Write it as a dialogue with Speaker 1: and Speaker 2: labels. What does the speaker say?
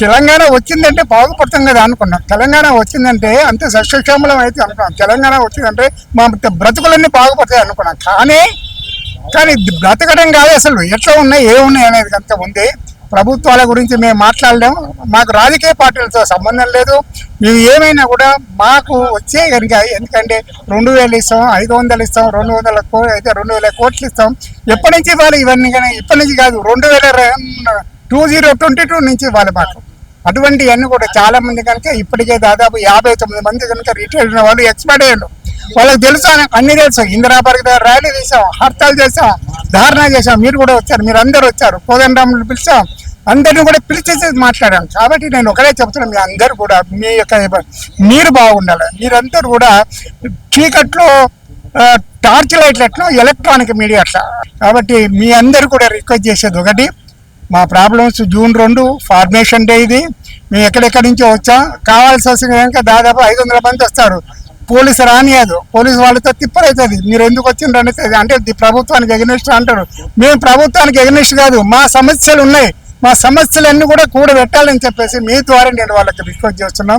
Speaker 1: తెలంగాణ వచ్చిందంటే బాగుపడతాం కదా అనుకున్నాం. తెలంగాణ వచ్చిందంటే అంతే సస్యశ్యామలం అయితే అనుకున్నాం. తెలంగాణ వచ్చిందంటే మా బ్రతుకులన్నీ బాగుపడతాయి అనుకున్నాం. కానీ బ్రతకడం కాదు, అసలు ఎట్లా ఉన్నాయి ఏమున్నాయి అనేది కనుక ఉంది. ప్రభుత్వాల గురించి మేము మాట్లాడలేము. మాకు రాజకీయ పార్టీలతో సంబంధం లేదు. మేము ఏమైనా కూడా మాకు వచ్చే కనుక, ఎందుకంటే 2000 ఇస్తాం, 500 ఇస్తాం, 200 అయితే 2000 కోట్లు ఇస్తాం. ఎప్పటి నుంచి ఇవ్వాలి ఇవన్నీ? కానీ ఇప్పటి నుంచి కాదు, 2022 నుంచి ఇవ్వాలి మాకు. అటువంటివన్నీ కూడా చాలా మంది కనుక ఇప్పటికే దాదాపు 59 మంది కనుక రిటైర్ అయిన వాళ్ళు ఎక్స్పైర్డ్ అయ్యారు. వాళ్ళకి తెలుసు, అన్ని తెలుసు. ఇందిరాబాద్ ర్యాలీ చేసాం, హర్తాలు చేసాం, ధారణ చేసాం. మీరు కూడా వచ్చారు, మీరు అందరు వచ్చారు. కోదండరాములు పిలిచాం, అందరినీ కూడా పిలిచేసి మాట్లాడాం. కాబట్టి నేను ఒకటే చెప్తున్నాను, మీ అందరు కూడా మీ యొక్క మీరు బాగుండాలి. మీరందరూ కూడా చీకట్లో టార్చ్ లైట్లట్లో ఎలక్ట్రానిక్ మీడియా అట్లా. కాబట్టి మీ అందరు కూడా రిక్వెస్ట్ చేసేది ఒకటి, మా ప్రాబ్లమ్స్ June 2 ఫార్మేషన్ డే. ఇది మేము ఎక్కడెక్కడి నుంచో వచ్చాం. కావాల్సి వస్తుంది కనుక దాదాపు 500 మంది వస్తారు. పోలీసు రానియదు, పోలీసు వాళ్ళతో తిప్పలవుతుంది. మీరు ఎందుకు వచ్చిండ్రు అనేది, అంటే ప్రభుత్వానికి ఎగనిస్ట్ అంటారు. మేము ప్రభుత్వానికి ఎగనిస్ట్ కాదు, మా సమస్యలు ఉన్నాయి. మా సమస్యలన్నీ కూడా కూడబెట్టాలని చెప్పేసి మీ ద్వారా నేను వాళ్ళకి రిక్వెస్ట్ చేస్తున్నాం.